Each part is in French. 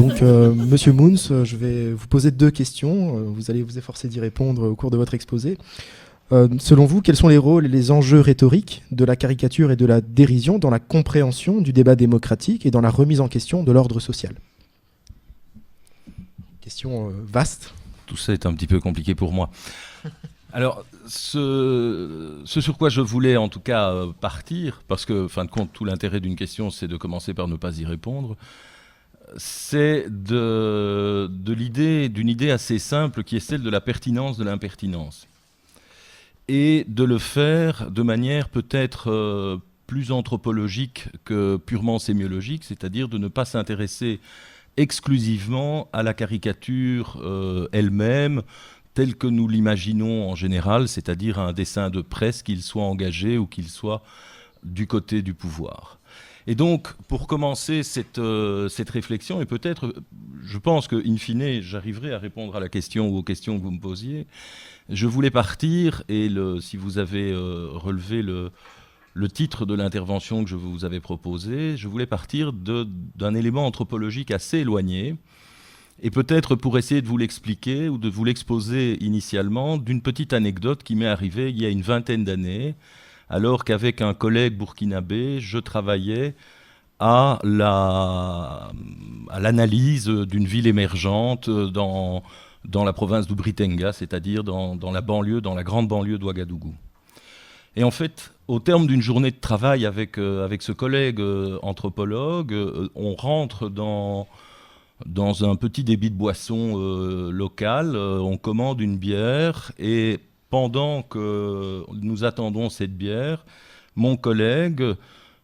Donc, Monsieur Moons, je vais vous poser 2 questions. Vous allez vous efforcer d'y répondre au cours de votre exposé. Selon vous, quels sont les rôles et les enjeux rhétoriques de la caricature et de la dérision dans la compréhension du débat démocratique et dans la remise en question de l'ordre social? Question vaste. Tout ça est un petit peu compliqué pour moi. Alors, ce sur quoi je voulais en tout cas partir, parce que, fin de compte, tout l'intérêt d'une question, c'est de commencer par ne pas y répondre, c'est d'une idée assez simple qui est celle de la pertinence de l'impertinence. Et de le faire de manière peut-être plus anthropologique que purement sémiologique, c'est-à-dire de ne pas s'intéresser exclusivement à la caricature elle-même, telle que nous l'imaginons en général, c'est-à-dire à un dessin de presse, qu'il soit engagé ou qu'il soit du côté du pouvoir. Et donc, pour commencer cette réflexion, et peut-être, je pense qu'in fine, j'arriverai à répondre à la question ou aux questions que vous me posiez, je voulais partir, et si vous avez relevé le titre de l'intervention que je vous avais proposée, je voulais partir d'un élément anthropologique assez éloigné, et peut-être pour essayer de vous l'expliquer ou de vous l'exposer initialement, d'une petite anecdote qui m'est arrivée il y a une vingtaine d'années, alors qu'avec un collègue burkinabé, je travaillais à l'analyse d'une ville émergente dans la province d'Ubritenga, c'est-à-dire dans la grande banlieue d'Ouagadougou. Et en fait, au terme d'une journée de travail avec ce collègue anthropologue, on rentre dans un petit débit de boisson local, on commande une bière, et pendant que nous attendons cette bière, mon collègue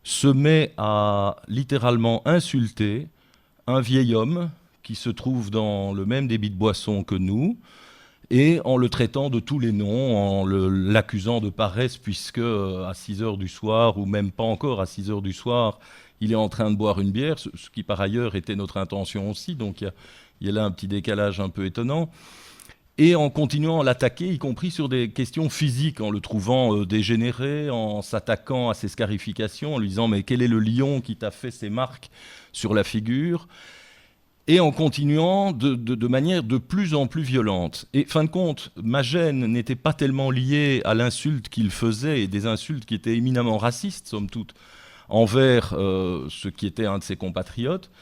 se met à littéralement insulter un vieil homme qui se trouve dans le même débit de boisson que nous, et en le traitant de tous les noms, en l'accusant de paresse, puisque à 6 heures du soir, ou même pas encore à 6 heures du soir, il est en train de boire une bière, ce qui par ailleurs était notre intention aussi, donc il y a là un petit décalage un peu étonnant. Et en continuant à l'attaquer, y compris sur des questions physiques, en le trouvant dégénéré, en s'attaquant à ses scarifications, en lui disant « mais quel est le lion qui t'a fait ces marques sur la figure ?» et en continuant de manière de plus en plus violente. Et fin de compte, ma gêne n'était pas tellement liée à l'insulte qu'il faisait, et des insultes qui étaient éminemment racistes, somme toute, envers ce qui était un de ses compatriotes,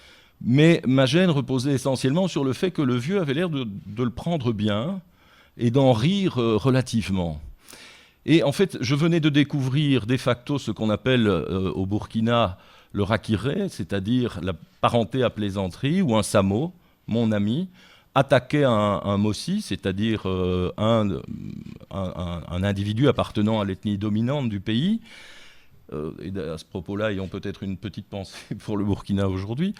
mais ma gêne reposait essentiellement sur le fait que le vieux avait l'air de le prendre bien et d'en rire relativement. Et en fait, je venais de découvrir de facto ce qu'on appelle au Burkina le rakiré, c'est-à-dire la parenté à plaisanterie, ou un samo, mon ami, attaquait un mossi, c'est-à-dire un individu appartenant à l'ethnie dominante du pays. Et à ce propos-là, ayons peut-être une petite pensée pour le Burkina aujourd'hui,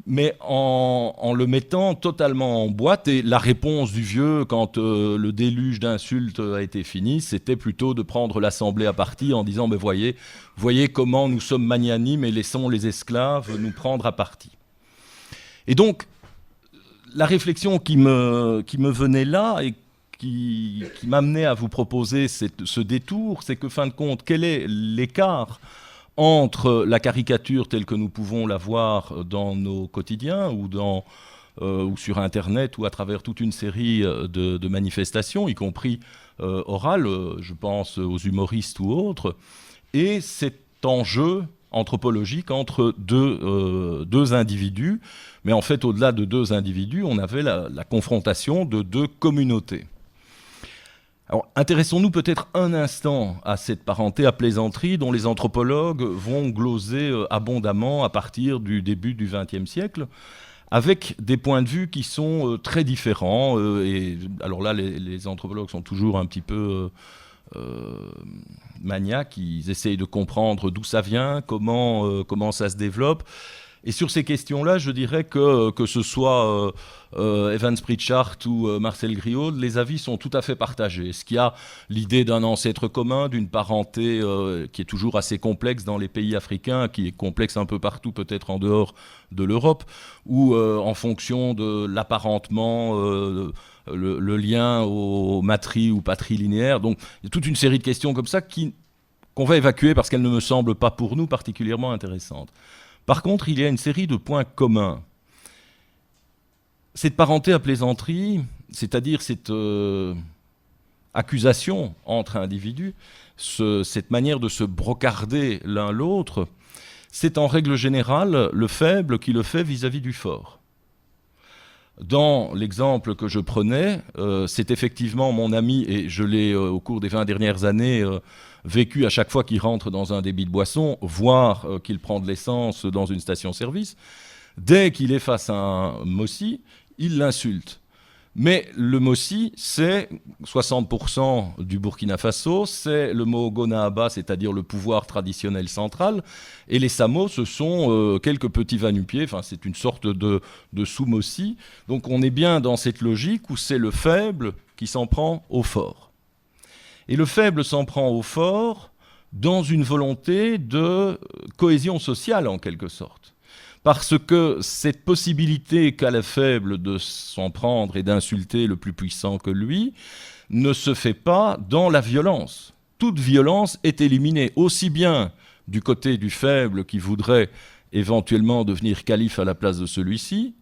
mais en le mettant totalement en boîte. Et la réponse du vieux, quand le déluge d'insultes a été fini, c'était plutôt de prendre l'assemblée à partie en disant « voyez comment nous sommes magnanimes et laissons les esclaves nous prendre à partie ». Et donc, la réflexion qui me venait là et qui m'amenait à vous proposer ce détour, c'est que, fin de compte, quel est l'écart entre la caricature telle que nous pouvons la voir dans nos quotidiens ou sur Internet ou à travers toute une série de manifestations, y compris orales, je pense aux humoristes ou autres, et cet enjeu anthropologique entre deux individus, mais en fait, au-delà de 2 individus, on avait la confrontation de 2 communautés. Alors, intéressons-nous peut-être un instant à cette parenté à plaisanterie dont les anthropologues vont gloser abondamment à partir du début du XXe siècle, avec des points de vue qui sont très différents. Et alors là, les anthropologues sont toujours un petit peu maniaques, ils essayent de comprendre d'où ça vient, comment ça se développe. Et sur ces questions-là, je dirais que ce soit Evans Pritchard ou Marcel Griaud, les avis sont tout à fait partagés. Est-ce qu'il y a l'idée d'un ancêtre commun, d'une parenté qui est toujours assez complexe dans les pays africains, qui est complexe un peu partout, peut-être en dehors de l'Europe, ou en fonction de l'apparentement, le lien aux matries ou patrilinéaires. Donc il y a toute une série de questions comme ça qu'on va évacuer parce qu'elles ne me semblent pas pour nous particulièrement intéressantes. Par contre, il y a une série de points communs. Cette parenté à plaisanterie, c'est-à-dire cette accusation entre individus, cette manière de se brocarder l'un l'autre, c'est en règle générale le faible qui le fait vis-à-vis du fort. Dans l'exemple que je prenais, c'est effectivement mon ami, et je l'ai au cours des 20 dernières années vécu à chaque fois qu'il rentre dans un débit de boisson, voire qu'il prend de l'essence dans une station-service. Dès qu'il est face à un Mossi, il l'insulte. Mais le Mossi, c'est 60% du Burkina Faso, c'est le Mogonahaba, c'est-à-dire le pouvoir traditionnel central, et les Samo, ce sont quelques petits va-nu-pieds, enfin c'est une sorte de sous-Mossi. Donc on est bien dans cette logique où c'est le faible qui s'en prend au fort. Et le faible s'en prend au fort dans une volonté de cohésion sociale en quelque sorte. Parce que cette possibilité qu'a le faible de s'en prendre et d'insulter le plus puissant que lui ne se fait pas dans la violence. Toute violence est éliminée, aussi bien du côté du faible qui voudrait éventuellement devenir calife à la place de celui-ci,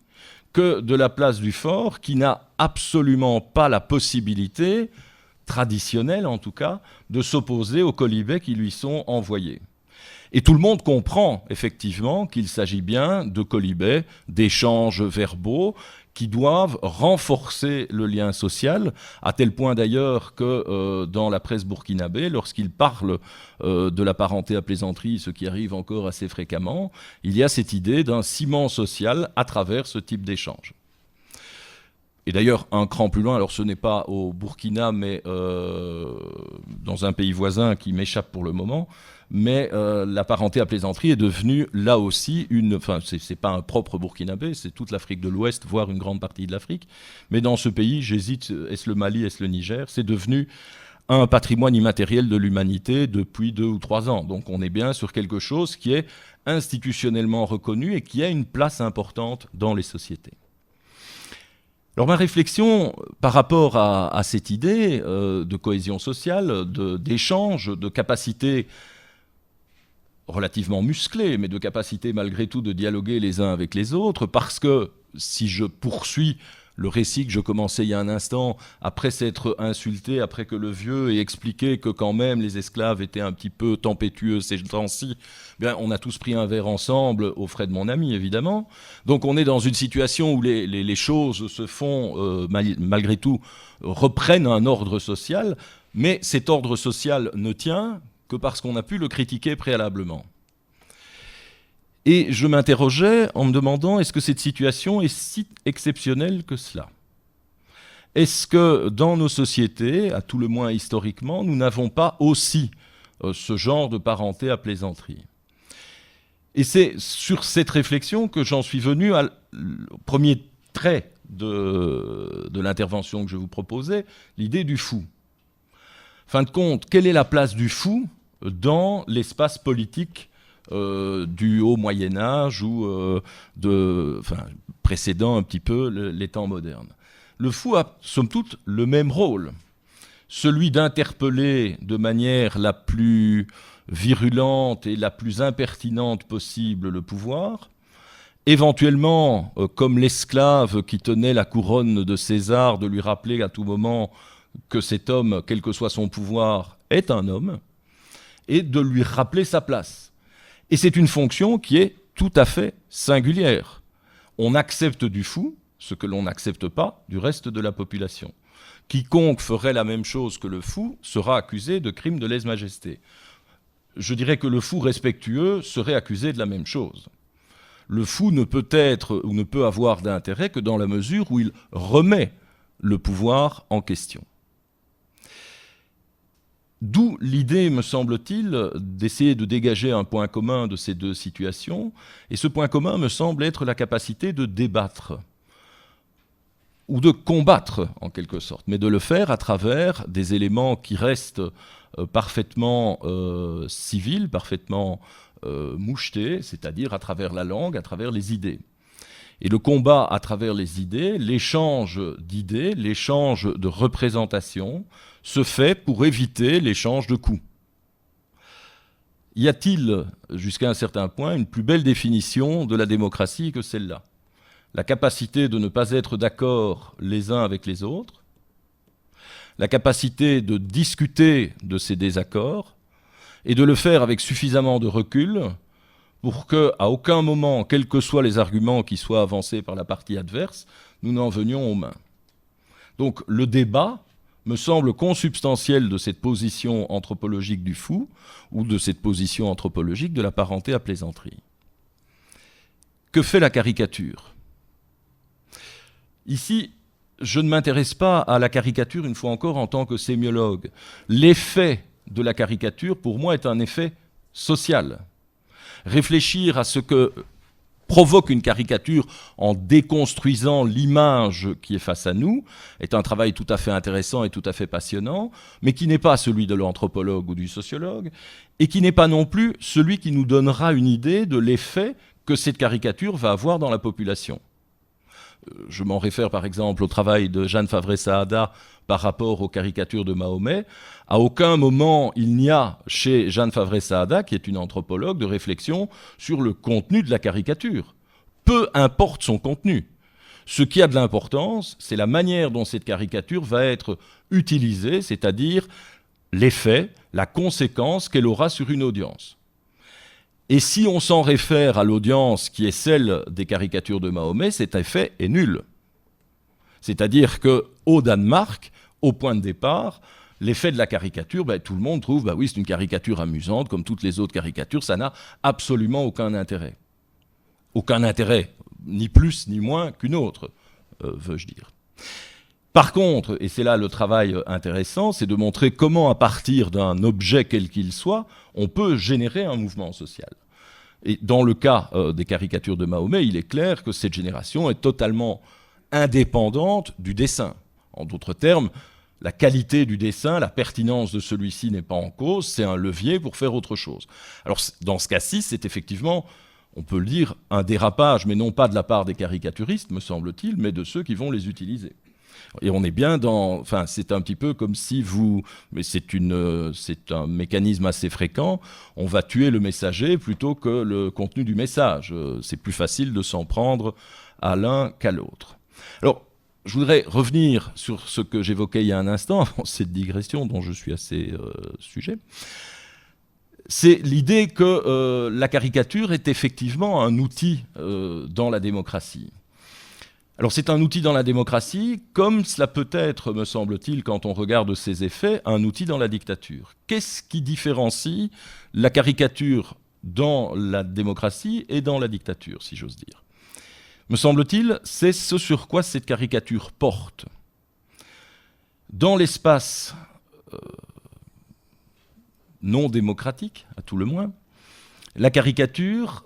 que de la place du fort qui n'a absolument pas la possibilité, traditionnelle en tout cas, de s'opposer aux quolibets qui lui sont envoyés. Et tout le monde comprend effectivement qu'il s'agit bien de quolibets, d'échanges verbaux qui doivent renforcer le lien social, à tel point d'ailleurs que dans la presse burkinabé, lorsqu'il parle de la parenté à plaisanterie, ce qui arrive encore assez fréquemment, il y a cette idée d'un ciment social à travers ce type d'échange. Et d'ailleurs, un cran plus loin, alors ce n'est pas au Burkina, mais dans un pays voisin qui m'échappe pour le moment, mais la parenté à plaisanterie est devenue là aussi enfin c'est pas un propre burkinabé, c'est toute l'Afrique de l'Ouest, voire une grande partie de l'Afrique, mais dans ce pays, j'hésite, est-ce le Mali, est-ce le Niger, c'est devenu un patrimoine immatériel de l'humanité depuis 2 ou 3 ans. Donc on est bien sur quelque chose qui est institutionnellement reconnu et qui a une place importante dans les sociétés. Alors ma réflexion par rapport à cette idée de cohésion sociale, d'échange, de capacité relativement musclée, mais de capacité malgré tout de dialoguer les uns avec les autres, parce que si je poursuis le récit que je commençais il y a un instant, après s'être insulté, après que le vieux ait expliqué que quand même les esclaves étaient un petit peu tempétueux ces temps-ci, bien, on a tous pris un verre ensemble aux frais de mon ami, évidemment. Donc on est dans une situation où les choses se font, malgré tout, reprennent un ordre social, mais cet ordre social ne tient que parce qu'on a pu le critiquer préalablement. Et je m'interrogeais en me demandant, est-ce que cette situation est si exceptionnelle que cela ? Est-ce que dans nos sociétés, à tout le moins historiquement, nous n'avons pas aussi ce genre de parenté à plaisanterie ? Et c'est sur cette réflexion que j'en suis venu au premier trait de l'intervention que je vous proposais, l'idée du fou. Fin de compte, quelle est la place du fou dans l'espace politique du haut Moyen-Âge ou précédant un petit peu les temps modernes? Le fou a, somme toute, le même rôle, celui d'interpeller de manière la plus virulente et la plus impertinente possible le pouvoir, éventuellement, comme l'esclave qui tenait la couronne de César, de lui rappeler à tout moment que cet homme, quel que soit son pouvoir, est un homme, et de lui rappeler sa place. Et c'est une fonction qui est tout à fait singulière. On accepte du fou ce que l'on n'accepte pas du reste de la population. Quiconque ferait la même chose que le fou sera accusé de crime de lèse-majesté. Je dirais que le fou respectueux serait accusé de la même chose. Le fou ne peut être ou ne peut avoir d'intérêt que dans la mesure où il remet le pouvoir en question. D'où l'idée, me semble-t-il, d'essayer de dégager un point commun de ces deux situations. Et ce point commun me semble être la capacité de débattre, ou de combattre en quelque sorte, mais de le faire à travers des éléments qui restent parfaitement civils, parfaitement mouchetés, c'est-à-dire à travers la langue, à travers les idées. Et le combat à travers les idées, l'échange d'idées, l'échange de représentations, se fait pour éviter l'échange de coups. Y a-t-il, jusqu'à un certain point, une plus belle définition de la démocratie que celle-là ? la capacité de ne pas être d'accord les uns avec les autres, la capacité de discuter de ces désaccords et de le faire avec suffisamment de recul pour qu'à aucun moment, quels que soient les arguments qui soient avancés par la partie adverse, nous n'en venions aux mains. Donc le débat me semble consubstantiel de cette position anthropologique du fou ou de cette position anthropologique de la parenté à plaisanterie. Que fait la caricature ? Ici, je ne m'intéresse pas à la caricature, une fois encore, en tant que sémiologue. L'effet de la caricature, pour moi, est un effet social. Réfléchir à ce que provoque une caricature en déconstruisant l'image qui est face à nous est un travail tout à fait intéressant et tout à fait passionnant, mais qui n'est pas celui de l'anthropologue ou du sociologue, et qui n'est pas non plus celui qui nous donnera une idée de l'effet que cette caricature va avoir dans la population. Je m'en réfère par exemple au travail de Jeanne Favret-Saada par rapport aux caricatures de Mahomet. À aucun moment il n'y a chez Jeanne Favret-Saada, qui est une anthropologue, de réflexion sur le contenu de la caricature. Peu importe son contenu. Ce qui a de l'importance, c'est la manière dont cette caricature va être utilisée, c'est-à-dire l'effet, la conséquence qu'elle aura sur une audience. Et si on s'en réfère à l'audience qui est celle des caricatures de Mahomet, cet effet est nul. C'est-à-dire qu'au Danemark, au point de départ, l'effet de la caricature, tout le monde trouve, oui, c'est une caricature amusante, comme toutes les autres caricatures, ça n'a absolument aucun intérêt. Aucun intérêt, ni plus ni moins qu'une autre, veux-je dire. Par contre, et c'est là le travail intéressant, c'est de montrer comment, à partir d'un objet quel qu'il soit, on peut générer un mouvement social. Et dans le cas des caricatures de Mahomet, il est clair que cette génération est totalement indépendante du dessin. En d'autres termes, la qualité du dessin, la pertinence de celui-ci n'est pas en cause, c'est un levier pour faire autre chose. Alors, dans ce cas-ci, c'est effectivement, on peut le dire, un dérapage, mais non pas de la part des caricaturistes, me semble-t-il, mais de ceux qui vont les utiliser. Et on est bien dans... Enfin, c'est un petit peu comme si vous... Mais c'est un mécanisme assez fréquent. On va tuer le messager plutôt que le contenu du message. C'est plus facile de s'en prendre à l'un qu'à l'autre. Alors, je voudrais revenir sur ce que j'évoquais il y a un instant, avant cette digression dont je suis assez sujet. C'est l'idée que la caricature est effectivement un outil dans la démocratie. Alors c'est un outil dans la démocratie, comme cela peut être, me semble-t-il, quand on regarde ses effets, un outil dans la dictature. Qu'est-ce qui différencie la caricature dans la démocratie et dans la dictature, si j'ose dire ? Me semble-t-il, c'est ce sur quoi cette caricature porte. Dans l'espace non démocratique, à tout le moins, la caricature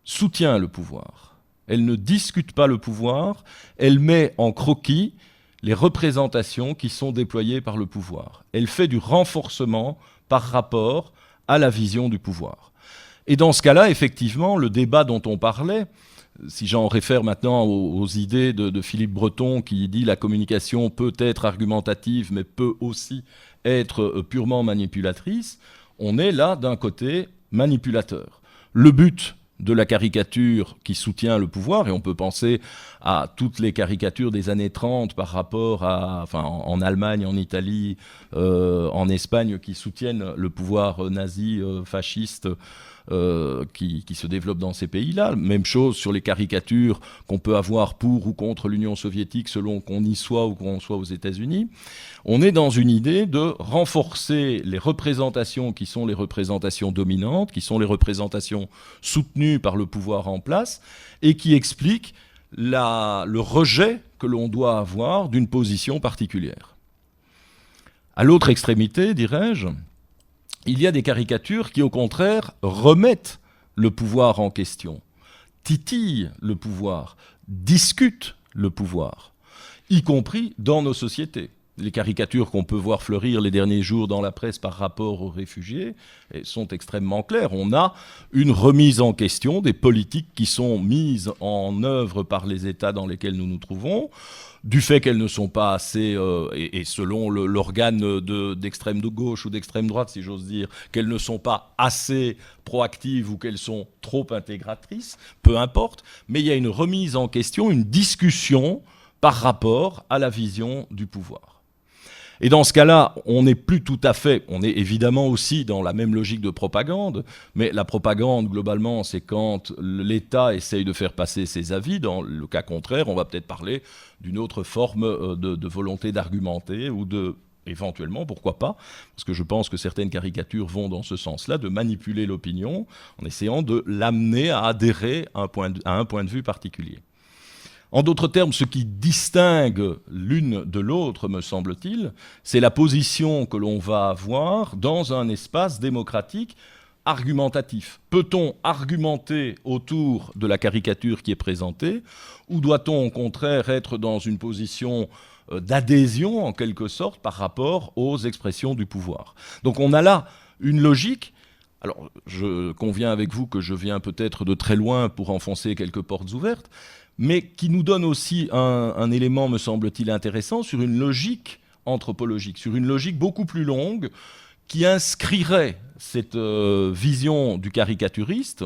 soutient le pouvoir. Elle ne discute pas le pouvoir, elle met en croquis les représentations qui sont déployées par le pouvoir. Elle fait du renforcement par rapport à la vision du pouvoir. Et dans ce cas-là, effectivement, le débat dont on parlait, si j'en réfère maintenant aux idées de Philippe Breton qui dit la communication peut être argumentative mais peut aussi être purement manipulatrice, on est là d'un côté manipulateur. Le but de la caricature qui soutient le pouvoir, et on peut penser à toutes les caricatures des années 30 par rapport à, en Allemagne, en Italie, en Espagne, qui soutiennent le pouvoir nazi, fasciste, qui se développe dans ces pays-là. Même chose sur les caricatures qu'on peut avoir pour ou contre l'Union soviétique selon qu'on y soit ou qu'on soit aux États-Unis. On est dans une idée de renforcer les représentations qui sont les représentations dominantes, qui sont les représentations soutenues par le pouvoir en place et qui expliquent le rejet que l'on doit avoir d'une position particulière. À l'autre extrémité, dirais-je, il y a des caricatures qui, au contraire, remettent le pouvoir en question, titillent le pouvoir, discutent le pouvoir, y compris dans nos sociétés. les caricatures qu'on peut voir fleurir les derniers jours dans la presse par rapport aux réfugiés sont extrêmement claires. On a une remise en question des politiques qui sont mises en œuvre par les États dans lesquels nous nous trouvons, du fait qu'elles ne sont pas assez, et selon l'organe d'extrême de gauche ou d'extrême droite, si j'ose dire, qu'elles ne sont pas assez proactives ou qu'elles sont trop intégratrices, peu importe, mais il y a une remise en question, une discussion par rapport à la vision du pouvoir. Et dans ce cas-là, on n'est plus tout à fait, on est évidemment aussi dans la même logique de propagande, mais la propagande, globalement, c'est quand l'État essaye de faire passer ses avis. Dans le cas contraire, on va peut-être parler d'une autre forme de volonté d'argumenter ou de, éventuellement, pourquoi pas, parce que je pense que certaines caricatures vont dans ce sens-là, de manipuler l'opinion en essayant de l'amener à adhérer à un point de vue particulier. En d'autres termes, ce qui distingue l'une de l'autre, me semble-t-il, c'est la position que l'on va avoir dans un espace démocratique argumentatif. Peut-on argumenter autour de la caricature qui est présentée, ou doit-on au contraire être dans une position d'adhésion, en quelque sorte, par rapport aux expressions du pouvoir? Donc on a là une logique. Alors, je conviens avec vous que je viens peut-être de très loin pour enfoncer quelques portes ouvertes, mais qui nous donne aussi un élément, me semble-t-il, intéressant sur une logique anthropologique, sur une logique beaucoup plus longue qui inscrirait cette vision du caricaturiste,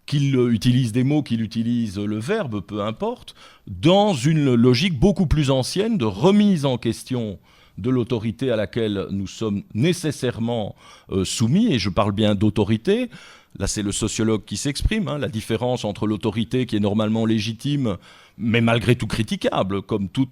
qu'il utilise des mots, qu'il utilise le verbe, peu importe, dans une logique beaucoup plus ancienne de remise en question de l'autorité à laquelle nous sommes nécessairement soumis, et je parle bien d'autorité. Là, c'est le sociologue qui s'exprime, la différence entre l'autorité qui est normalement légitime, mais malgré tout critiquable, comme tout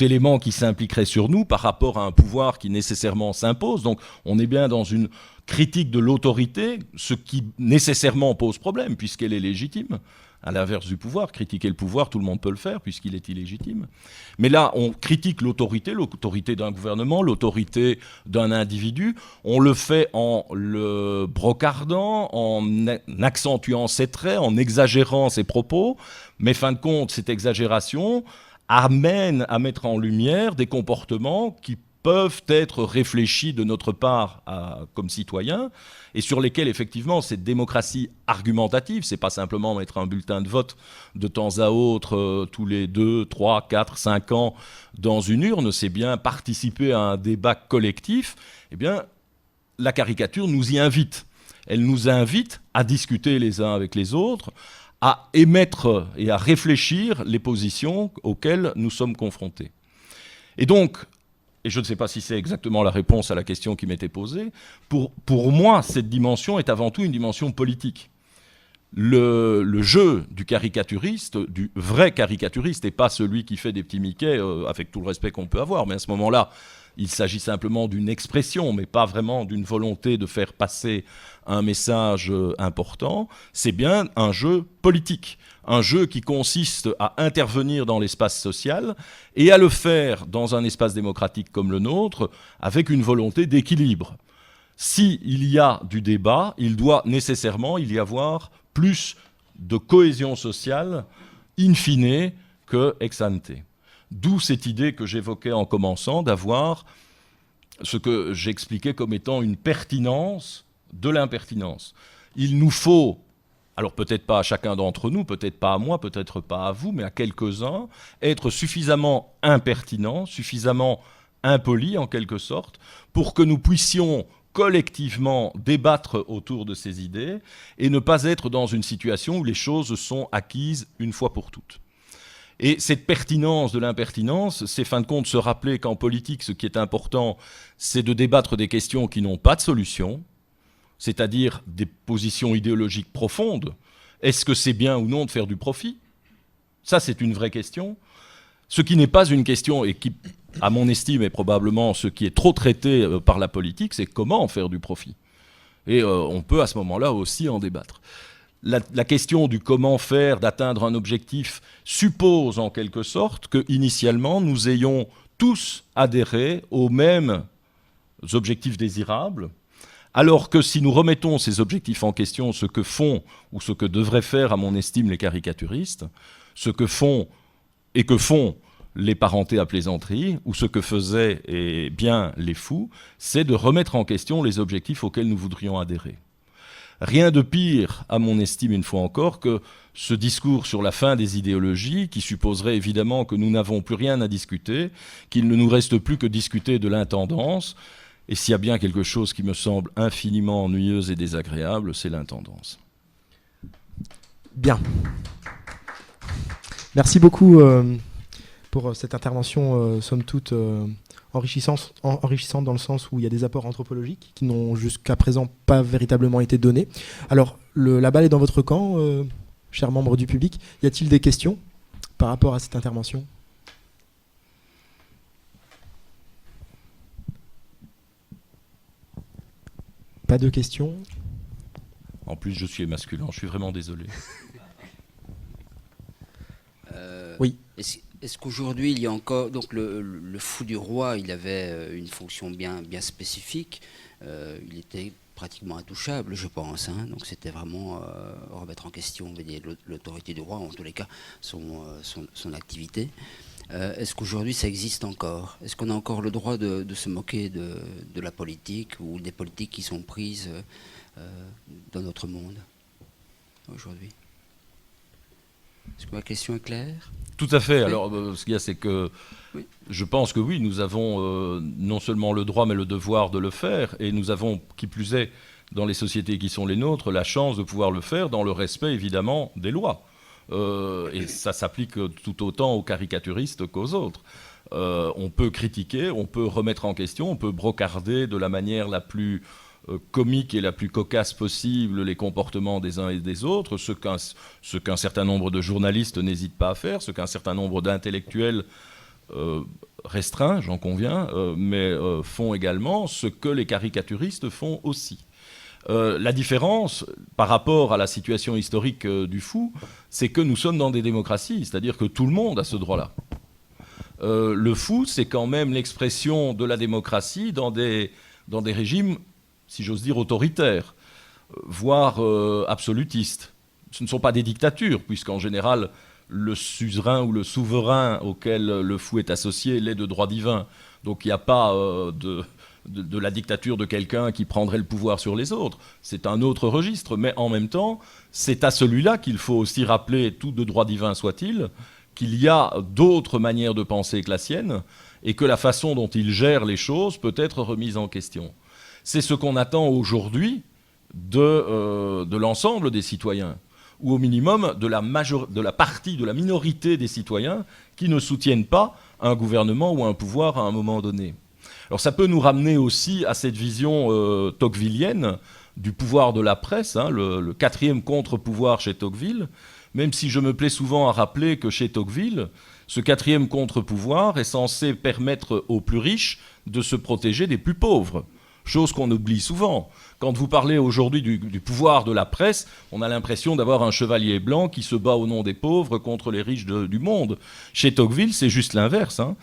élément qui s'impliquerait sur nous par rapport à un pouvoir qui nécessairement s'impose. Donc on est bien dans une critique de l'autorité, ce qui nécessairement pose problème, puisqu'elle est légitime. À l'inverse du pouvoir, critiquer le pouvoir, tout le monde peut le faire puisqu'il est illégitime. Mais là, on critique l'autorité d'un gouvernement, l'autorité d'un individu. On le fait en le brocardant, en accentuant ses traits, en exagérant ses propos. Mais fin de compte, cette exagération amène à mettre en lumière des comportements qui peuvent être réfléchis de notre part comme citoyens et sur lesquels effectivement cette démocratie argumentative, c'est pas simplement mettre un bulletin de vote de temps à autre tous les 2, 3, 4, 5 ans dans une urne, c'est bien participer à un débat collectif. Eh bien, la caricature nous y invite. Elle nous invite à discuter les uns avec les autres, à émettre et à réfléchir les positions auxquelles nous sommes confrontés. Et donc, et je ne sais pas si c'est exactement la réponse à la question qui m'était posée, pour moi, cette dimension est avant tout une dimension politique. Le jeu du caricaturiste, du vrai caricaturiste, et pas celui qui fait des petits Mickey, avec tout le respect qu'on peut avoir, mais à ce moment-là, il s'agit simplement d'une expression, mais pas vraiment d'une volonté de faire passer un message important, c'est bien un jeu politique. Un jeu qui consiste à intervenir dans l'espace social et à le faire dans un espace démocratique comme le nôtre avec une volonté d'équilibre. S'il y a du débat, il doit nécessairement y avoir plus de cohésion sociale in fine que ex ante. D'où cette idée que j'évoquais en commençant d'avoir ce que j'expliquais comme étant une pertinence de l'impertinence. Il nous faut, alors peut-être pas à chacun d'entre nous, peut-être pas à moi, peut-être pas à vous, mais à quelques-uns, être suffisamment impertinent, suffisamment impoli en quelque sorte, pour que nous puissions collectivement débattre autour de ces idées et ne pas être dans une situation où les choses sont acquises une fois pour toutes. Et cette pertinence de l'impertinence, c'est fin de compte se rappeler qu'en politique, ce qui est important, c'est de débattre des questions qui n'ont pas de solution, c'est-à-dire des positions idéologiques profondes. Est-ce que c'est bien ou non de faire du profit ? Ça, c'est une vraie question. Ce qui n'est pas une question, et qui, à mon estime, est probablement ce qui est trop traité par la politique, c'est comment faire du profit. Et on peut à ce moment-là aussi en débattre. La question du comment faire, d'atteindre un objectif, suppose en quelque sorte que, initialement, nous ayons tous adhéré aux mêmes objectifs désirables, alors que si nous remettons ces objectifs en question, ce que font, ou ce que devraient faire, à mon estime, les caricaturistes, ce que font et que font les parentés à plaisanterie, ou ce que faisaient eh bien les fous, c'est de remettre en question les objectifs auxquels nous voudrions adhérer. Rien de pire, à mon estime une fois encore, que ce discours sur la fin des idéologies, qui supposerait évidemment que nous n'avons plus rien à discuter, qu'il ne nous reste plus que discuter de l'intendance, et s'il y a bien quelque chose qui me semble infiniment ennuyeuse et désagréable, c'est l'intendance. Bien. Merci beaucoup pour cette intervention, somme toute, enrichissante dans le sens où il y a des apports anthropologiques qui n'ont jusqu'à présent pas véritablement été donnés. Alors, la balle est dans votre camp, chers membres du public. Y a-t-il des questions par rapport à cette intervention ? Pas de questions ? En plus, je suis masculin, je suis vraiment désolé. Oui. Est-ce qu'aujourd'hui, il y a encore... Donc le fou du roi, il avait une fonction bien spécifique. Il était pratiquement intouchable, je pense. Hein. Donc c'était vraiment remettre en question l'autorité du roi, en tous les cas son activité. Est-ce qu'aujourd'hui, ça existe encore ? Est-ce qu'on a encore le droit de se moquer de la politique ou des politiques qui sont prises dans notre monde aujourd'hui ? Est-ce que ma question est claire ? Tout à fait. Oui. Alors, ce qu'il y a, c'est que oui. Je pense que oui, nous avons non seulement le droit, mais le devoir de le faire. Et nous avons, qui plus est, dans les sociétés qui sont les nôtres, la chance de pouvoir le faire dans le respect, évidemment, des lois. Et ça s'applique tout autant aux caricaturistes qu'aux autres. On peut critiquer, on peut remettre en question, on peut brocarder de la manière la plus comique et la plus cocasse possible les comportements des uns et des autres, ce qu'un certain nombre de journalistes n'hésitent pas à faire, ce qu'un certain nombre d'intellectuels restreints, j'en conviens, mais font également, ce que les caricaturistes font aussi. La différence par rapport à la situation historique du fou, c'est que nous sommes dans des démocraties, c'est-à-dire que tout le monde a ce droit-là. Le fou, c'est quand même l'expression de la démocratie dans des régimes, si j'ose dire, autoritaires, voire absolutistes. Ce ne sont pas des dictatures, puisqu'en général, le suzerain ou le souverain auquel le fou est associé l'est de droit divin. Donc il n'y a pas de la dictature de quelqu'un qui prendrait le pouvoir sur les autres. C'est un autre registre, mais en même temps, c'est à celui-là qu'il faut aussi rappeler, tout de droit divin soit-il, qu'il y a d'autres manières de penser que la sienne, et que la façon dont il gère les choses peut être remise en question. C'est ce qu'on attend aujourd'hui de l'ensemble des citoyens, ou au minimum de la partie, de la minorité des citoyens qui ne soutiennent pas un gouvernement ou un pouvoir à un moment donné. Alors ça peut nous ramener aussi à cette vision tocquevillienne du pouvoir de la presse, hein, le quatrième contre-pouvoir chez Tocqueville, même si je me plais souvent à rappeler que chez Tocqueville, ce quatrième contre-pouvoir est censé permettre aux plus riches de se protéger des plus pauvres. Chose qu'on oublie souvent. Quand vous parlez aujourd'hui du pouvoir de la presse, on a l'impression d'avoir un chevalier blanc qui se bat au nom des pauvres contre les riches du monde. Chez Tocqueville, c'est juste l'inverse. Hein.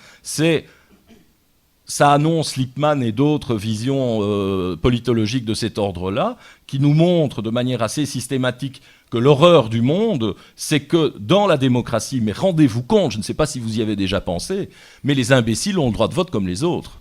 Ça annonce Lippmann et d'autres visions politologiques de cet ordre-là, qui nous montrent de manière assez systématique que l'horreur du monde, c'est que dans la démocratie, mais rendez-vous compte, je ne sais pas si vous y avez déjà pensé, mais les imbéciles ont le droit de vote comme les autres.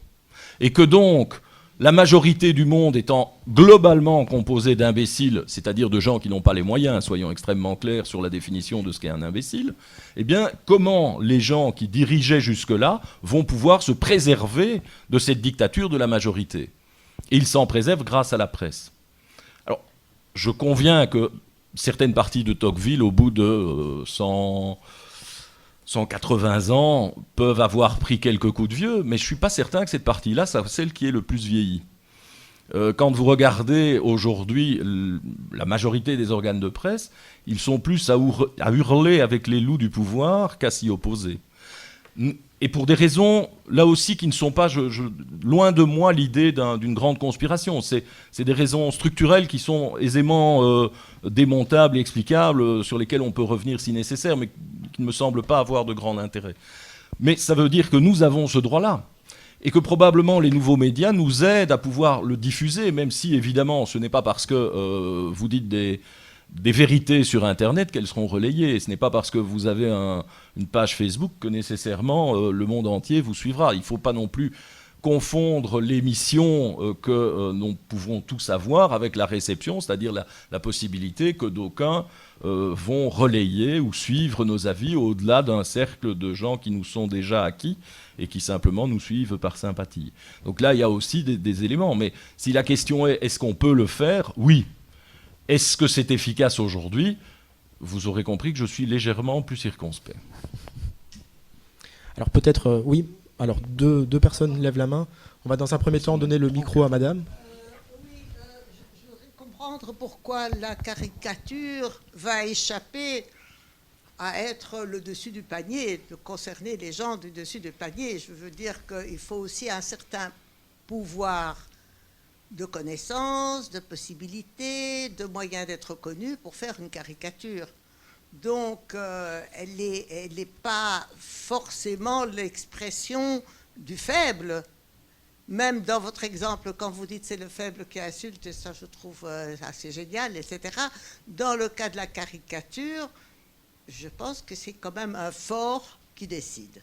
Et que donc, la majorité du monde étant globalement composée d'imbéciles, c'est-à-dire de gens qui n'ont pas les moyens, soyons extrêmement clairs sur la définition de ce qu'est un imbécile, eh bien, comment les gens qui dirigeaient jusque-là vont pouvoir se préserver de cette dictature de la majorité ? Et ils s'en préservent grâce à la presse. Alors, je conviens que certaines parties de Tocqueville, au bout de 180 ans, peuvent avoir pris quelques coups de vieux, mais je ne suis pas certain que cette partie-là soit celle qui est le plus vieillie. Quand vous regardez aujourd'hui la majorité des organes de presse, ils sont plus à hurler avec les loups du pouvoir qu'à s'y opposer. Et pour des raisons, là aussi, qui ne sont pas, loin de moi, l'idée d'une grande conspiration. C'est des raisons structurelles qui sont aisément démontables et explicables, sur lesquelles on peut revenir si nécessaire, mais qui ne me semblent pas avoir de grand intérêt. Mais ça veut dire que nous avons ce droit-là, et que probablement les nouveaux médias nous aident à pouvoir le diffuser, même si, évidemment, ce n'est pas parce que vous dites des vérités sur Internet qu'elles seront relayées. Ce n'est pas parce que vous avez une page Facebook que nécessairement le monde entier vous suivra. Il ne faut pas non plus confondre l'émission que nous pouvons tous avoir avec la réception, c'est-à-dire la possibilité que d'aucuns vont relayer ou suivre nos avis au-delà d'un cercle de gens qui nous sont déjà acquis et qui simplement nous suivent par sympathie. Donc là, il y a aussi des éléments. Mais si la question est, est-ce qu'on peut le faire ? Oui. Est-ce que c'est efficace aujourd'hui ? Vous aurez compris que je suis légèrement plus circonspect. Alors peut-être, oui. Alors deux personnes lèvent la main. On va dans un premier temps donner le micro à madame. Oui, je voudrais comprendre pourquoi la caricature va échapper à être le dessus du panier, de concerner les gens du dessus du panier. Je veux dire qu'il faut aussi un certain pouvoir de connaissances, de possibilités, de moyens d'être connus pour faire une caricature. Donc, elle n'est pas forcément l'expression du faible. Même dans votre exemple, quand vous dites c'est le faible qui insulte, ça je trouve assez génial, etc. Dans le cas de la caricature, je pense que c'est quand même un fort qui décide.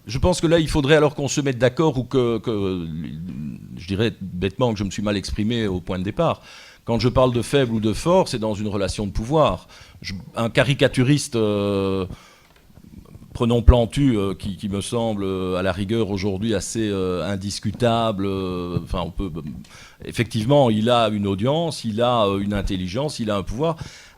Je pense que là, il faudrait alors qu'on se mette d'accord ou que je dirais bêtement que je me suis mal exprimé au point de départ. Quand je parle de faible ou de fort, c'est dans une relation de pouvoir. Un caricaturiste, prenons Plantu, qui me semble à la rigueur aujourd'hui assez indiscutable. Enfin, effectivement, il a une audience, il a une intelligence, il a un pouvoir.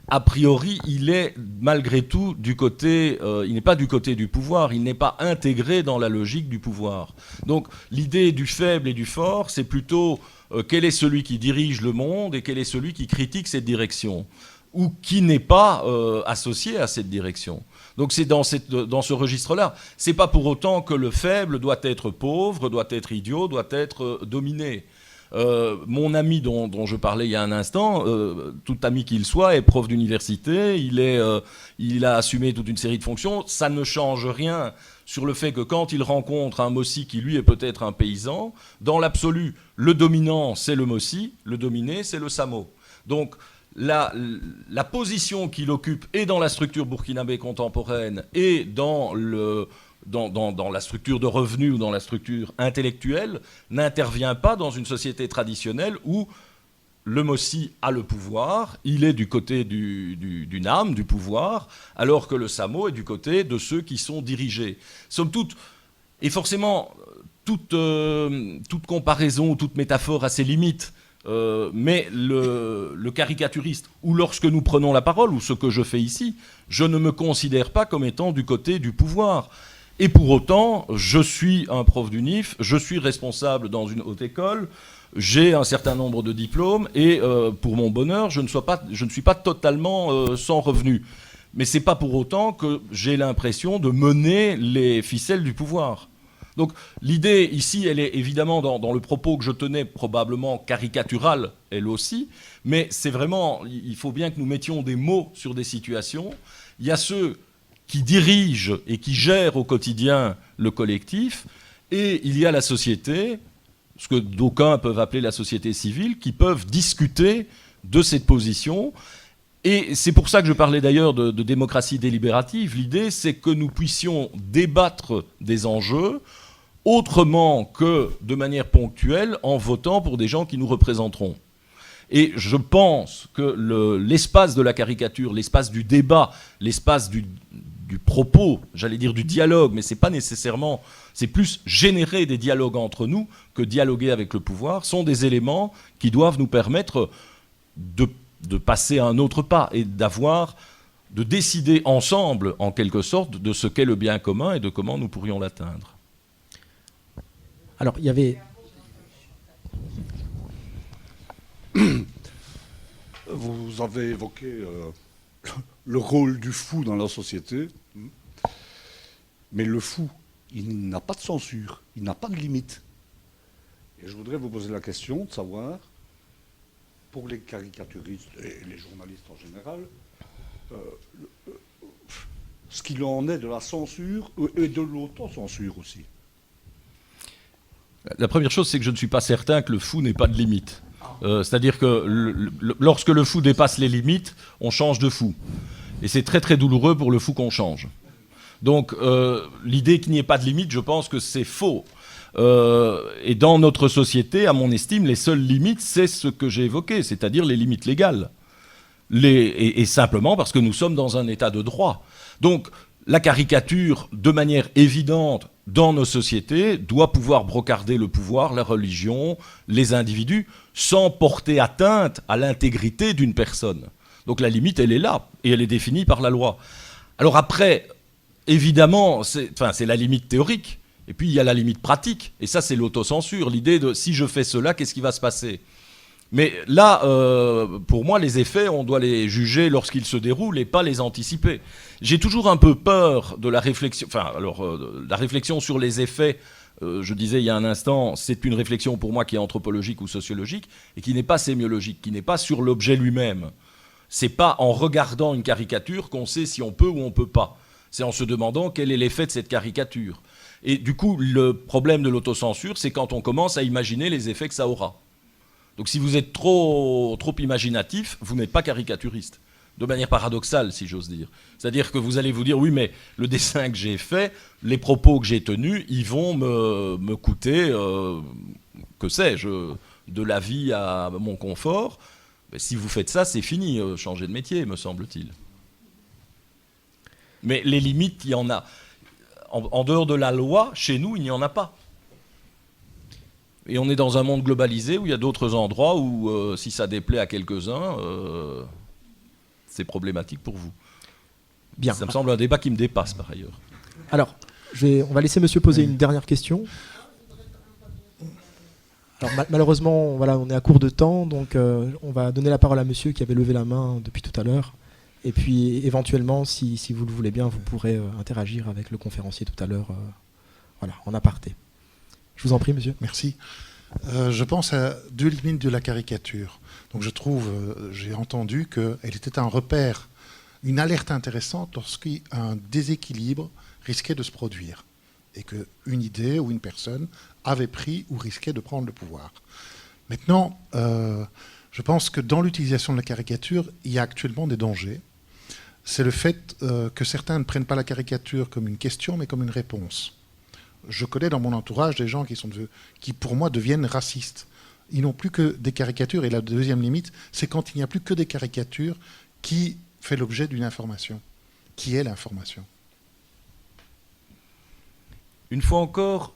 A priori, il est malgré tout du côté, il n'est pas du côté du pouvoir, il n'est pas intégré dans la logique du pouvoir. Donc l'idée du faible et du fort, c'est plutôt quel est celui qui dirige le monde et quel est celui qui critique cette direction, ou qui n'est pas associé à cette direction. Donc c'est dans ce registre-là. C'est pas pour autant que le faible doit être pauvre, doit être idiot, doit être dominé. Mon ami dont je parlais il y a un instant, tout ami qu'il soit, est prof d'université, il a assumé toute une série de fonctions. Ça ne change rien sur le fait que quand il rencontre un Mossi qui lui est peut-être un paysan, dans l'absolu, le dominant c'est le Mossi, le dominé c'est le Samo. Donc la position qu'il occupe et dans la structure burkinabé contemporaine et dans la structure de revenus ou dans la structure intellectuelle, n'intervient pas dans une société traditionnelle où le Mossi a le pouvoir, il est du côté du Nam, du pouvoir, alors que le Samo est du côté de ceux qui sont dirigés. Somme toute, et forcément, toute comparaison, toute métaphore a ses limites, mais le caricaturiste, ou lorsque nous prenons la parole, ou ce que je fais ici, je ne me considère pas comme étant du côté du pouvoir. Et pour autant, je suis un prof d'UNIF, je suis responsable dans une haute école, j'ai un certain nombre de diplômes et pour mon bonheur, je ne suis pas totalement sans revenus. Mais ce n'est pas pour autant que j'ai l'impression de mener les ficelles du pouvoir. Donc l'idée ici, elle est évidemment dans le propos que je tenais, probablement caricatural, elle aussi, mais c'est vraiment, il faut bien que nous mettions des mots sur des situations. Il y a ceux qui dirigent et qui gèrent au quotidien le collectif, et il y a la société, ce que d'aucuns peuvent appeler la société civile, qui peuvent discuter de cette position. Et c'est pour ça que je parlais d'ailleurs de démocratie délibérative. L'idée, c'est que nous puissions débattre des enjeux autrement que de manière ponctuelle en votant pour des gens qui nous représenteront. Et je pense que l'espace de la caricature, l'espace du débat, l'espace du propos, j'allais dire du dialogue, mais c'est pas nécessairement, c'est plus générer des dialogues entre nous que dialoguer avec le pouvoir, sont des éléments qui doivent nous permettre de passer à un autre pas et de décider ensemble, en quelque sorte, de ce qu'est le bien commun et de comment nous pourrions l'atteindre. Alors, il y avait... Vous avez évoqué le rôle du fou dans la société, mais le fou, il n'a pas de censure, il n'a pas de limite. Et je voudrais vous poser la question de savoir, pour les caricaturistes et les journalistes en général, ce qu'il en est de la censure et de l'autocensure aussi. La première chose, c'est que je ne suis pas certain que le fou n'ait pas de limite. Ah, C'est-à-dire que lorsque le fou dépasse les limites, on change de fou. Et c'est très très douloureux pour le fou qu'on change. Donc l'idée qu'il n'y ait pas de limite, je pense que c'est faux. Et dans notre société, à mon estime, les seules limites, c'est ce que j'ai évoqué, c'est-à-dire les limites légales. Et simplement parce que nous sommes dans un état de droit. Donc la caricature, de manière évidente, dans nos sociétés, doit pouvoir brocarder le pouvoir, la religion, les individus, sans porter atteinte à l'intégrité d'une personne. Donc la limite, elle est là, et elle est définie par la loi. Alors après, évidemment, c'est la limite théorique, et puis il y a la limite pratique, et ça c'est l'autocensure, l'idée de si je fais cela, qu'est-ce qui va se passer ? Mais là, pour moi, les effets, on doit les juger lorsqu'ils se déroulent et pas les anticiper. J'ai toujours un peu peur de la réflexion, la réflexion sur les effets, je disais il y a un instant, c'est une réflexion pour moi qui est anthropologique ou sociologique, et qui n'est pas sémiologique, qui n'est pas sur l'objet lui-même. C'est pas en regardant une caricature qu'on sait si on peut ou on peut pas. C'est en se demandant quel est l'effet de cette caricature. Et du coup, le problème de l'autocensure, c'est quand on commence à imaginer les effets que ça aura. Donc si vous êtes trop imaginatif, vous n'êtes pas caricaturiste. De manière paradoxale, si j'ose dire. C'est-à-dire que vous allez vous dire, oui, mais le dessin que j'ai fait, les propos que j'ai tenus, ils vont me coûter, que sais-je, de la vie à mon confort. Mais si vous faites ça, c'est fini, changez de métier, me semble-t-il. Mais les limites, il y en a. En dehors de la loi, chez nous, il n'y en a pas. Et on est dans un monde globalisé où il y a d'autres endroits où, si ça déplaît à quelques-uns, c'est problématique pour vous. Bien. Ça me semble un débat qui me dépasse, par ailleurs. Alors, on va laisser monsieur poser une dernière question. Alors, malheureusement, voilà, on est à court de temps, donc on va donner la parole à monsieur qui avait levé la main depuis tout à l'heure. Et puis, éventuellement, si vous le voulez bien, vous pourrez interagir avec le conférencier tout à l'heure, voilà, en aparté. Je vous en prie, monsieur. Merci. Je pense à deux limites de la caricature. Donc je trouve, j'ai entendu qu'elle était un repère, une alerte intéressante lorsqu'un déséquilibre risquait de se produire et qu'une idée ou une personne avait pris ou risquait de prendre le pouvoir. Maintenant, je pense que dans l'utilisation de la caricature, il y a actuellement des dangers. C'est le fait que certains ne prennent pas la caricature comme une question, mais comme une réponse. Je connais dans mon entourage des gens qui pour moi, deviennent racistes. Ils n'ont plus que des caricatures. Et la deuxième limite, c'est quand il n'y a plus que des caricatures qui fait l'objet d'une information. Qui est l'information ? Une fois encore,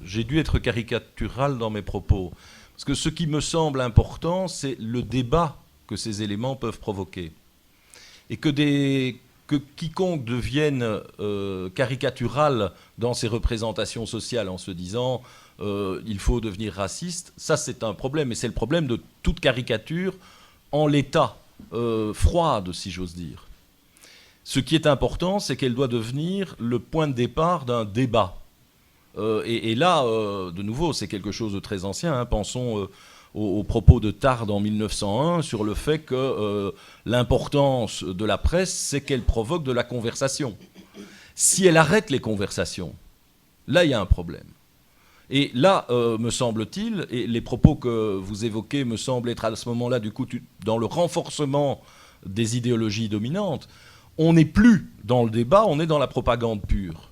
j'ai dû être caricatural dans mes propos. Parce que ce qui me semble important, c'est le débat que ces éléments peuvent provoquer. Et que quiconque devienne caricatural dans ses représentations sociales en se disant il faut devenir raciste, ça c'est un problème. Et c'est le problème de toute caricature en l'état, froide si j'ose dire. Ce qui est important, c'est qu'elle doit devenir le point de départ d'un débat. Et là, de nouveau, c'est quelque chose de très ancien. Hein. Pensons aux propos de Tarde en 1901 sur le fait que l'importance de la presse, c'est qu'elle provoque de la conversation. Si elle arrête les conversations, là, il y a un problème. Et là, me semble-t-il, et les propos que vous évoquez me semblent être à ce moment-là, du coup, dans le renforcement des idéologies dominantes, on n'est plus dans le débat, on est dans la propagande pure.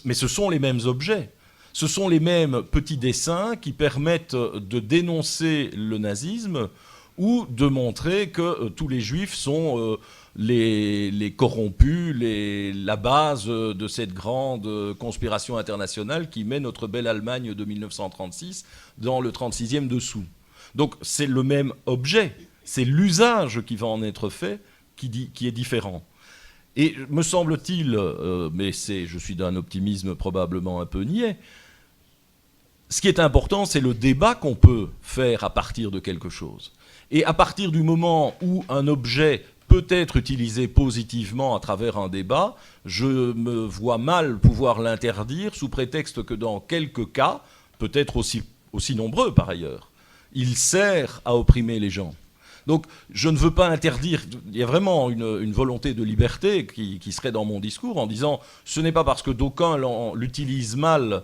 Mais ce sont les mêmes objets. Ce sont les mêmes petits dessins qui permettent de dénoncer le nazisme ou de montrer que tous les juifs sont les corrompus, la base de cette grande conspiration internationale qui met notre belle Allemagne de 1936 dans le 36e dessous. Donc c'est le même objet, c'est l'usage qui va en être fait qui est différent. Et me semble-t-il, mais je suis d'un optimisme probablement un peu niais, ce qui est important, c'est le débat qu'on peut faire à partir de quelque chose. Et à partir du moment où un objet peut être utilisé positivement à travers un débat, je me vois mal pouvoir l'interdire sous prétexte que dans quelques cas, peut-être aussi nombreux par ailleurs, il sert à opprimer les gens. Donc je ne veux pas interdire, il y a vraiment une volonté de liberté qui serait dans mon discours en disant ce n'est pas parce que d'aucuns l'utilisent mal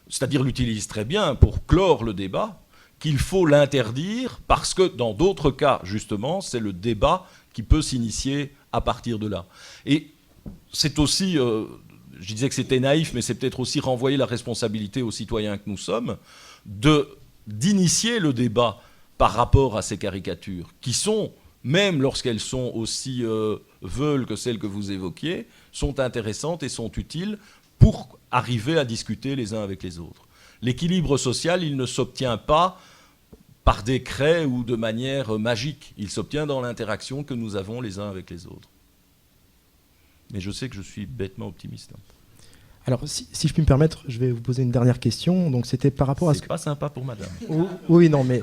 c'est-à-dire l'utilise très bien pour clore le débat, qu'il faut l'interdire parce que dans d'autres cas, justement, c'est le débat qui peut s'initier à partir de là. Et c'est aussi, je disais que c'était naïf, mais c'est peut-être aussi renvoyer la responsabilité aux citoyens que nous sommes d'initier le débat par rapport à ces caricatures, qui sont, même lorsqu'elles sont aussi veules que celles que vous évoquiez, sont intéressantes et sont utiles pour arriver à discuter les uns avec les autres. L'équilibre social, il ne s'obtient pas par décret ou de manière magique. Il s'obtient dans l'interaction que nous avons les uns avec les autres. Mais je sais que je suis bêtement optimiste. Alors, si je puis me permettre, je vais vous poser une dernière question. Donc, c'était par rapport à ce que... C'est pas sympa pour madame. Oui, non, mais...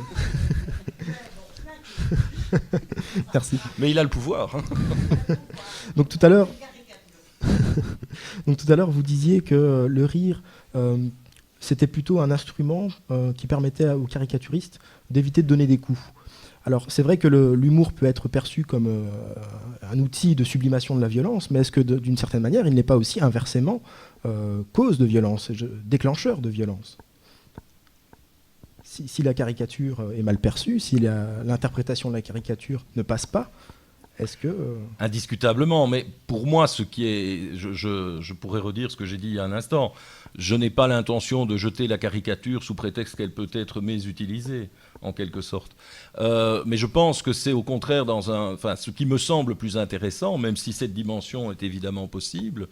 Merci. Mais il a le pouvoir. Donc, tout à l'heure... Donc, tout à l'heure, vous disiez que le rire, c'était plutôt un instrument qui permettait aux caricaturistes d'éviter de donner des coups. Alors, c'est vrai que l'humour peut être perçu comme un outil de sublimation de la violence, mais est-ce que, d'une certaine manière, il n'est pas aussi inversement cause de violence, déclencheur de violence ? Si la caricature est mal perçue, si l'interprétation de la caricature ne passe pas, est-ce que... Indiscutablement, mais pour moi, ce qui est... Je pourrais redire ce que j'ai dit il y a un instant. Je n'ai pas l'intention de jeter la caricature sous prétexte qu'elle peut être mésutilisée, en quelque sorte. Mais je pense que c'est au contraire ce qui me semble plus intéressant, même si cette dimension est évidemment possible,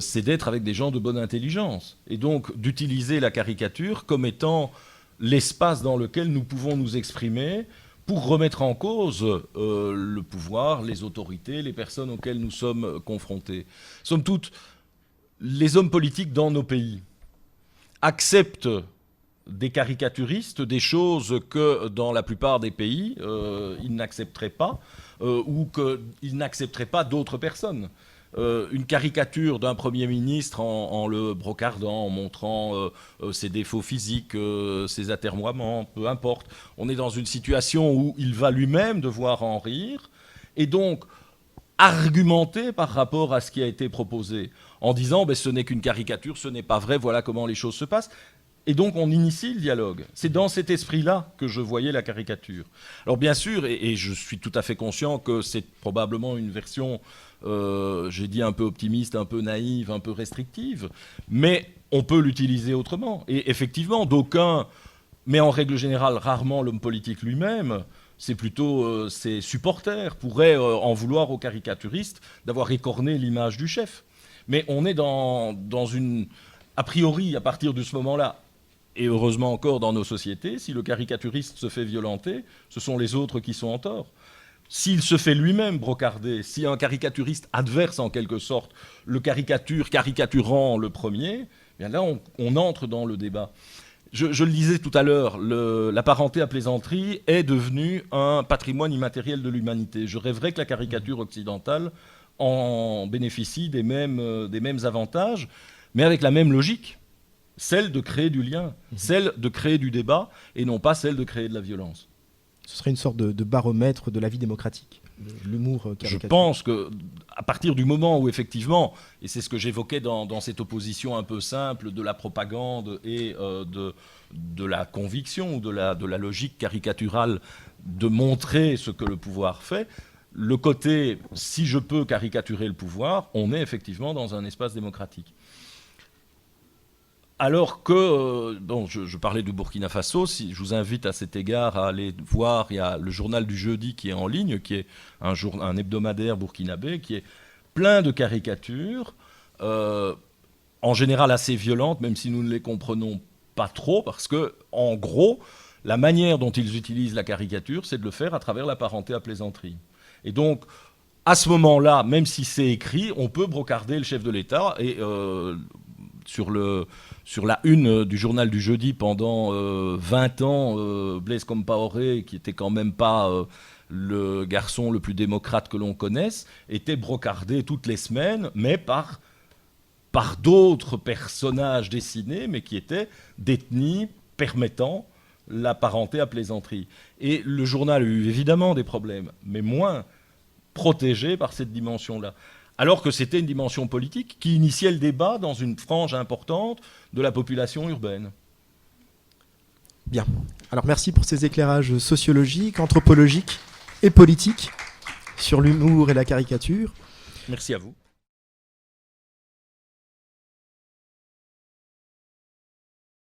c'est d'être avec des gens de bonne intelligence. Et donc d'utiliser la caricature comme étant l'espace dans lequel nous pouvons nous exprimer pour remettre en cause le pouvoir, les autorités, les personnes auxquelles nous sommes confrontés. Somme toute, les hommes politiques dans nos pays acceptent des caricaturistes, des choses que dans la plupart des pays, ils n'accepteraient pas, ou qu'ils n'accepteraient pas d'autres personnes. Une caricature d'un Premier ministre en le brocardant, en montrant ses défauts physiques, ses atermoiements, peu importe. On est dans une situation où il va lui-même devoir en rire, et donc argumenter par rapport à ce qui a été proposé, en disant ce n'est qu'une caricature, ce n'est pas vrai, voilà comment les choses se passent. Et donc on initie le dialogue. C'est dans cet esprit-là que je voyais la caricature. Alors bien sûr, et je suis tout à fait conscient que c'est probablement une version, j'ai dit un peu optimiste, un peu naïve, un peu restrictive, mais on peut l'utiliser autrement. Et effectivement, d'aucuns, mais en règle générale rarement l'homme politique lui-même, c'est plutôt ses supporters, pourraient en vouloir aux caricaturistes d'avoir écorné l'image du chef. Mais on est dans une... A priori, à partir de ce moment-là, et heureusement encore dans nos sociétés, si le caricaturiste se fait violenter, ce sont les autres qui sont en tort. S'il se fait lui-même brocarder, si un caricaturiste adverse en quelque sorte le caricaturant le premier, bien là on entre dans le débat. Je le disais tout à l'heure, la parenté à plaisanterie est devenue un patrimoine immatériel de l'humanité. Je rêverais que la caricature occidentale en bénéficie des mêmes avantages, mais avec la même logique. Celle de créer du lien, celle de créer du débat, et non pas celle de créer de la violence. Ce serait une sorte de baromètre de la vie démocratique, l'humour caricature. Je pense qu'à partir du moment où effectivement, et c'est ce que j'évoquais dans cette opposition un peu simple de la propagande et de la conviction ou de la logique caricaturale de montrer ce que le pouvoir fait, le côté « si je peux caricaturer le pouvoir », on est effectivement dans un espace démocratique. Alors que, je parlais du Burkina Faso, je vous invite à cet égard à aller voir, il y a le journal du jeudi qui est en ligne, qui est un hebdomadaire burkinabé, qui est plein de caricatures, en général assez violentes, même si nous ne les comprenons pas trop, parce que, en gros, la manière dont ils utilisent la caricature, c'est de le faire à travers la parenté à plaisanterie. Et donc, à ce moment-là, même si c'est écrit, on peut brocarder le chef de l'État, et sur la une du journal du jeudi pendant 20 ans, Blaise Compaoré, qui était quand même pas le garçon le plus démocrate que l'on connaisse, était brocardé toutes les semaines, mais par d'autres personnages dessinés, mais qui étaient d'ethnie permettant la parenté à plaisanterie. Et le journal a eu évidemment des problèmes, mais moins protégé par cette dimension-là. alors que c'était une dimension politique qui initiait le débat dans une frange importante de la population urbaine. Bien. Alors merci pour ces éclairages sociologiques, anthropologiques et politiques sur l'humour et la caricature. Merci à vous.